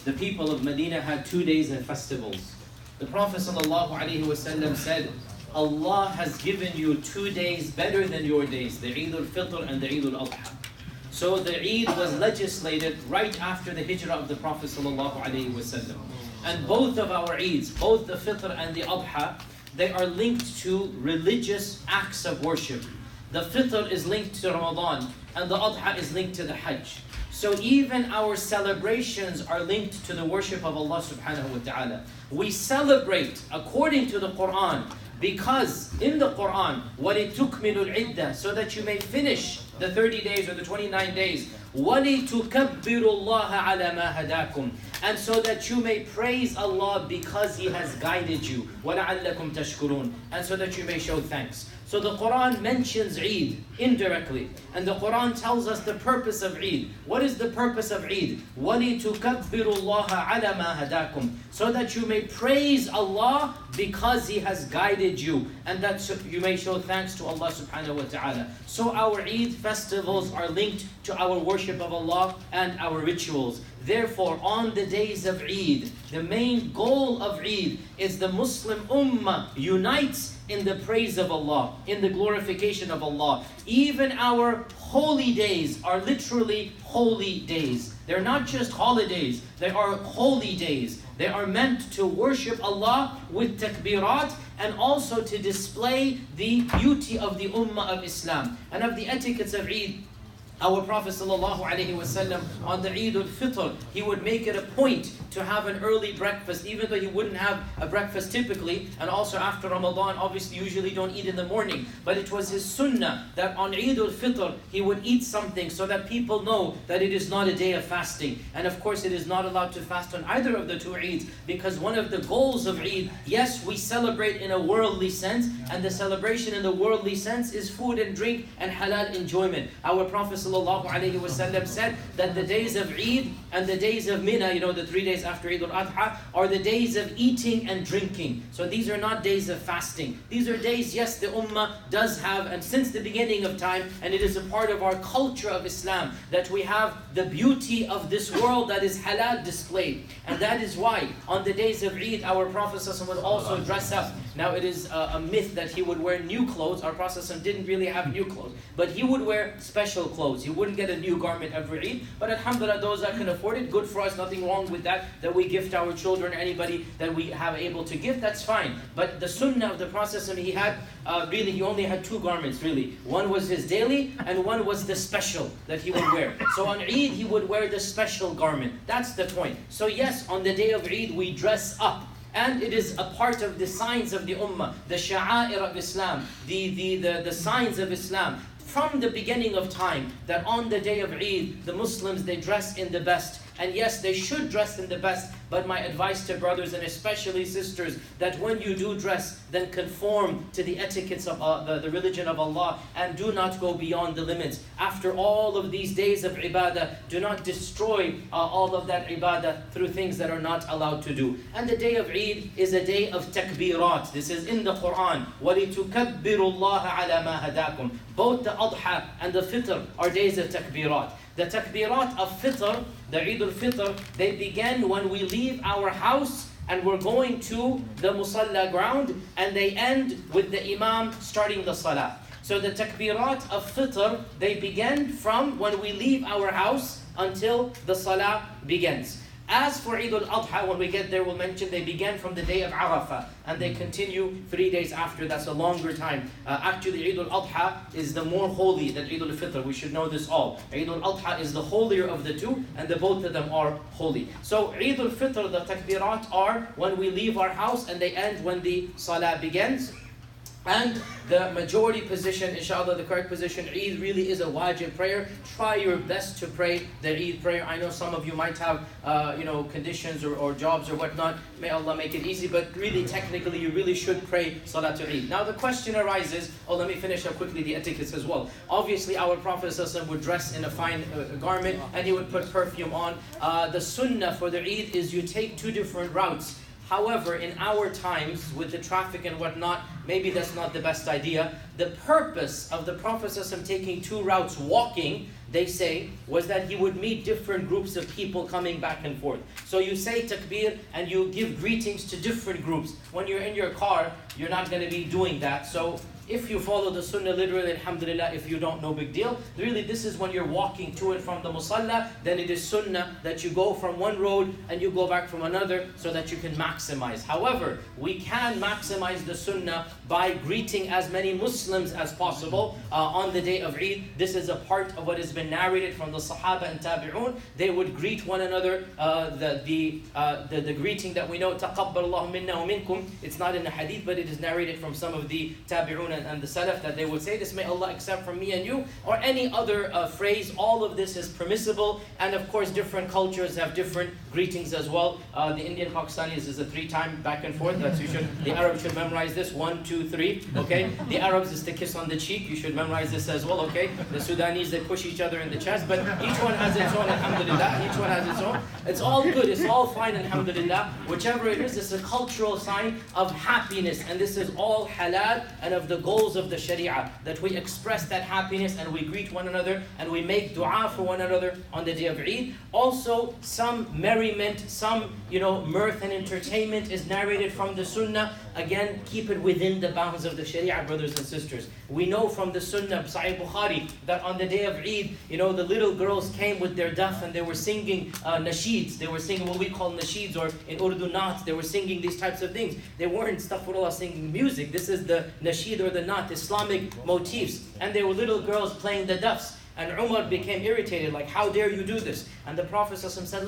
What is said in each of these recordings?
the people of Medina had 2 days of festivals. The Prophet ﷺ said, Allah has given you 2 days better than your days, the Eid al-Fitr and the Eid al-Adha. So the Eid was legislated right after the hijrah of the Prophet ﷺ. And both of our Eids, both the Fitr and the Adha, they are linked to religious acts of worship. The Fitr is linked to Ramadan and the Adha is linked to the Hajj. So even our celebrations are linked to the worship of Allah subhanahu wa ta'ala. We celebrate according to the Quran because in the Quran, وَلِتُكْمِلُوا الْعِدَّةِ, so that you may finish the 30 days or the 29 days. وَلِتُكَبِّرُوا اللَّهَ عَلَى مَا هَدَاكُمْ, and so that you may praise Allah because He has guided you. وَلَعَلَّكُمْ تَشْكُرُونَ, and so that you may show thanks. So the Quran mentions Eid indirectly. And the Quran tells us the purpose of Eid. What is the purpose of Eid? وَلِتُكَبِّرُوا اللَّهَ عَلَى مَا هَدَاكُمْ, so that you may praise Allah because He has guided you. And that you may show thanks to Allah subhanahu wa ta'ala. So our Eid festivals are linked to our worship of Allah and our rituals. Therefore, on the days of Eid, the main goal of Eid is the Muslim Ummah unites in the praise of Allah, in the glorification of Allah. Even our holy days are literally holy days. They're not just holidays, they are holy days. They are meant to worship Allah with takbirat and also to display the beauty of the Ummah of Islam. And of the etiquettes of Eid, our Prophet ﷺ on the Eid al-Fitr, he would make it a point to have an early breakfast, even though he wouldn't have a breakfast typically. And also after Ramadan, obviously usually don't eat in the morning. But it was his sunnah that on Eid al-Fitr, he would eat something so that people know that it is not a day of fasting. And of course it is not allowed to fast on either of the two Eids, because one of the goals of Eid, yes, we celebrate in a worldly sense, and the celebration in the worldly sense is food and drink and halal enjoyment. Our Prophet ﷺ said that the days of Eid and the days of Mina, the 3 days after Eid al-Adha, are the days of eating and drinking. So these are not days of fasting. These are days, yes, the Ummah does have, and since the beginning of time, and it is a part of our culture of Islam, that we have the beauty of this world that is halal displayed. And that is why on the days of Eid, our Prophet ﷺ would also dress up. Now it is a myth that he would wear new clothes. Our Prophet ﷺ didn't really have new clothes, but he would wear special clothes. He wouldn't get a new garment every Eid, but alhamdulillah, those that can afford it, good for us, nothing wrong with that we gift our children, anybody that we have able to gift, that's fine. But the sunnah of the Prophet, he had, he only had 2 garments really. One was his daily, and one was the special that he would wear. So on Eid, he would wear the special garment. That's the point. So yes, on the day of Eid, we dress up. And it is a part of the signs of the Ummah, the sha'air of Islam, the signs of Islam. From the beginning of time, that on the day of Eid, the Muslims, they dress in the best. And yes, they should dress in the best, but my advice to brothers and especially sisters, that when you do dress, then conform to the etiquettes of the religion of Allah, and do not go beyond the limits. After all of these days of ibadah, do not destroy all of that ibadah through things that are not allowed to do. And the day of Eid is a day of takbirat. This is in the Quran. وَلِتُكَبِّرُوا اللَّهَ عَلَى مَا هَدَاكُمْ. Both the Adha and the Fitr are days of takbirat. The takbirat of Fitr, the Eid al-Fitr, they begin when we leave our house and we're going to the musalla ground, and they end with the imam starting the salah. So the takbirat of Fitr, they begin from when we leave our house until the salah begins. As for Eid al-Adha, when we get there, we'll mention they began from the day of Arafah and they continue 3 days after. That's a longer time. Actually, Eid al-Adha is the more holy than Eid al-Fitr. We should know this all. Eid al-Adha is the holier of the two, and the both of them are holy. So Eid al-Fitr, the takbirat are when we leave our house, and they end when the salah begins. And the majority position, inshallah, the correct position, Eid really is a wajib prayer. Try your best to pray the Eid prayer. I know some of you might have, conditions or jobs or whatnot. May Allah make it easy. But really, technically, you really should pray Salatul Eid. Now, the question arises, let me finish up quickly the etiquettes as well. Obviously, our Prophet ﷺ would dress in a fine garment, and he would put perfume on. The sunnah for the Eid is you take 2 different routes. However, in our times, with the traffic and whatnot, maybe that's not the best idea. The purpose of the Prophet ﷺ taking 2 routes walking, they say, was that he would meet different groups of people coming back and forth. So you say takbir and you give greetings to different groups. When you're in your car, you're not going to be doing that. So if you follow the sunnah literally, alhamdulillah. If you don't, no big deal. Really, this is when you're walking to and from the musalla, then it is sunnah that you go from one road and you go back from another so that you can maximize. However, we can maximize the sunnah by greeting as many Muslims as possible on the day of Eid. This is a part of what has been narrated from the Sahaba and Tabi'un. They would greet one another, the greeting that we know, تَقَبَّلَ اللَّهُ مِنَّا وَمِنْكُمْ. It's not in the hadith, but it is narrated from some of the Tabi'un and the Salaf that they would say, this may Allah accept from me and you, or any other phrase. All of this is permissible, and of course different cultures have different greetings as well. The Indian Pakistanis is a 3-time back and forth. That's the Arabs should memorize this, 1, 2, 3. Okay, the Arabs is the kiss on the cheek. You should memorize this as well. Okay, the Sudanese, they push each other in the chest, but each one has its own. Alhamdulillah, each one has its own. It's all good. It's all fine. Alhamdulillah, whichever it is, it's a cultural sign of happiness, and this is all halal and of the goals of the Sharia, that we express that happiness and we greet one another and we make dua for one another on the day of Eid. Also, some merriment, some mirth and entertainment is narrated from the Sunnah. Again, keep it within the bounds of the Sharia, brothers and sisters. We know from the Sunnah, Sahih Bukhari, that on the day of Eid, the little girls came with their daf and they were singing nasheeds. They were singing what we call nasheeds, or in Urdu naat. They were singing these types of things. They weren't, astaghfirullah, singing music. This is the nasheed or the naat, Islamic motifs. And they were little girls playing the dafs. And Umar became irritated, like, how dare you do this? And the Prophet ﷺ said,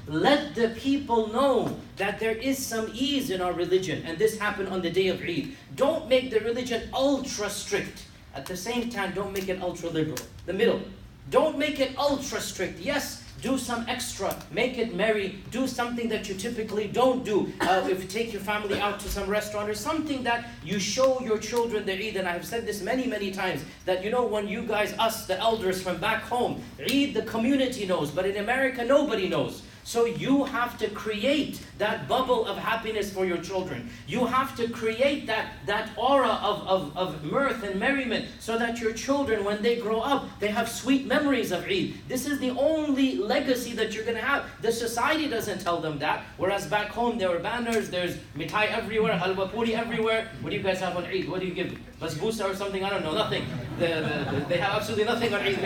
let the people know that there is some ease in our religion. And this happened on the day of Eid. Don't make the religion ultra strict. At the same time, don't make it ultra liberal. The middle. Don't make it ultra strict. Yes, do some extra, make it merry, do something that you typically don't do. If you take your family out to some restaurant or something that you show your children the Eid. And I have said this many, many times, that when you guys, us, the elders from back home, Eid, the community knows, but in America, nobody knows. So you have to create that bubble of happiness for your children. You have to create that aura of mirth and merriment, so that your children, when they grow up, they have sweet memories of Eid. This is the only legacy that you're going to have. The society doesn't tell them that. Whereas back home, there were banners, there's mithai everywhere, halwa puri everywhere. What do you guys have on Eid? What do you give? Basbousa or something? I don't know, nothing. They have absolutely nothing on Eid.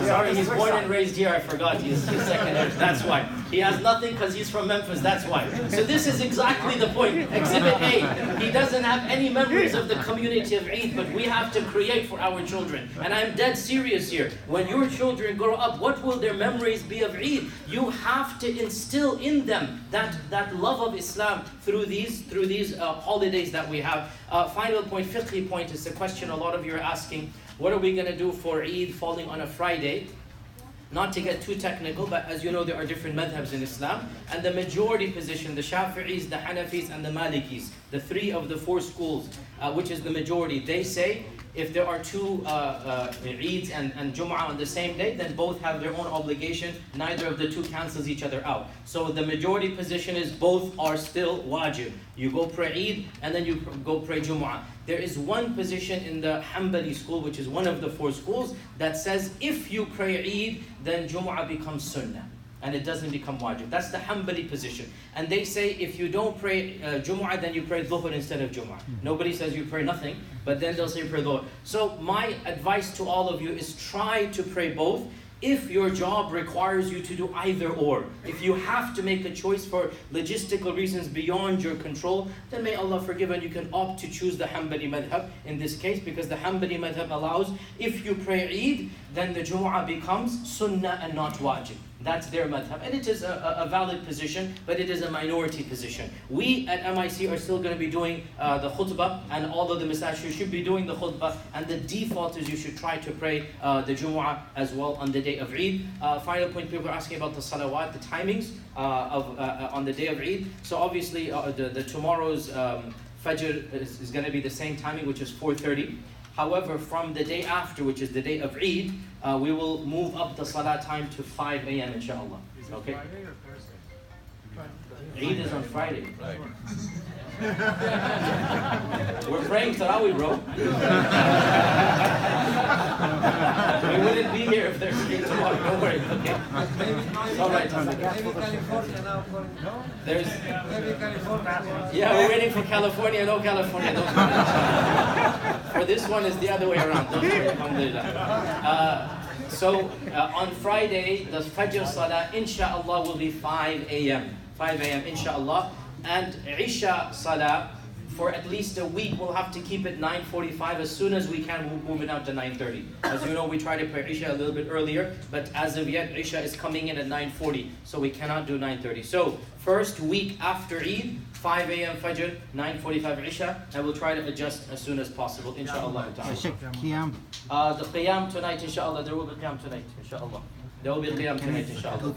Sorry, he's born and raised here, I forgot. He's second age, that's why. He has nothing because he's from Memphis, that's why. So this is exactly the point. Exhibit A, he doesn't have any memories of the community of Eid, but we have to create for our children. And I'm dead serious here. When your children grow up, what will their memories be of Eid? You have to instill in them that love of Islam through these holidays that we have. Final point, fiqhi point, is the question a lot of you are asking. What are we going to do for Eid falling on a Friday? Not to get too technical, but as you know, there are different madhabs in Islam. And the majority position, the Shafi'is, the Hanafis, and the Malikis, the 3 of the 4 schools, which is the majority, they say if there are 2 Eids and Jum'ah on the same day, then both have their own obligation. Neither of the 2 cancels each other out. So the majority position is both are still wajib. You go pray Eid and then you go pray Jum'ah. There is one position in the Hanbali school, which is one of the 4 schools, that says if you pray Eid, then Jum'ah becomes sunnah and it doesn't become wajib. That's the Hanbali position. And they say if you don't pray Jum'ah, then you pray Dhuhr instead of Jum'ah. Nobody says you pray nothing, but then they'll say you pray Dhuhr. So my advice to all of you is try to pray both. If your job requires you to do either or, if you have to make a choice for logistical reasons beyond your control, then may Allah forgive, and you can opt to choose the Hanbali madhab in this case, because the Hanbali madhab allows, if you pray Eid, then the Jumu'ah becomes sunnah and not wajib. That's their madhab. And it is a valid position, but it is a minority position. We at MIC are still going to be doing the khutbah, and all of the masajid should be doing the khutbah, and the default is you should try to pray the Jumu'ah as well on the day of Eid. Final point, people are asking about the salawat, the timings on the day of Eid. So obviously the tomorrow's Fajr is going to be the same timing, which is 4:30. However, from the day after, which is the day of Eid, we will move up the salat time to 5 a.m. inshallah. Is it okay? Friday or Thursday? Eid is on Friday. We're praying Tarawih, bro. We wouldn't be here if there's Eid tomorrow. Don't worry. Okay. It's all right. There's. Yeah, we're waiting for California. No California. For this one, is the other way around. Don't worry. Alhamdulillah. So on Friday, the Fajr Salah, inshallah, will be 5 a.m. 5 a.m. inshallah. And Isha Salah, for at least a week, we'll have to keep it 9:45. As soon as we can, we'll move it out to 9:30. As you know, we try to pray Isha a little bit earlier, but as of yet, Isha is coming in at 9:40, so we cannot do 9:30. So, first week after Eid, 5 a.m. Fajr, 9:45 Isha, and we'll try to adjust as soon as possible, inshallah. The Qiyam tonight, inshallah, there will be Qiyam tonight, inshallah. There will be Qiyam tonight, inshallah.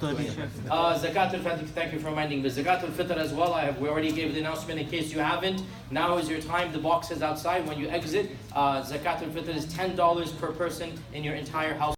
Zakatul Fitr, thank you for reminding me. Zakatul Fitr as well, we already gave the announcement in case you haven't. Now is your time, the box is outside when you exit. Zakatul Fitr is $10 per person in your entire house.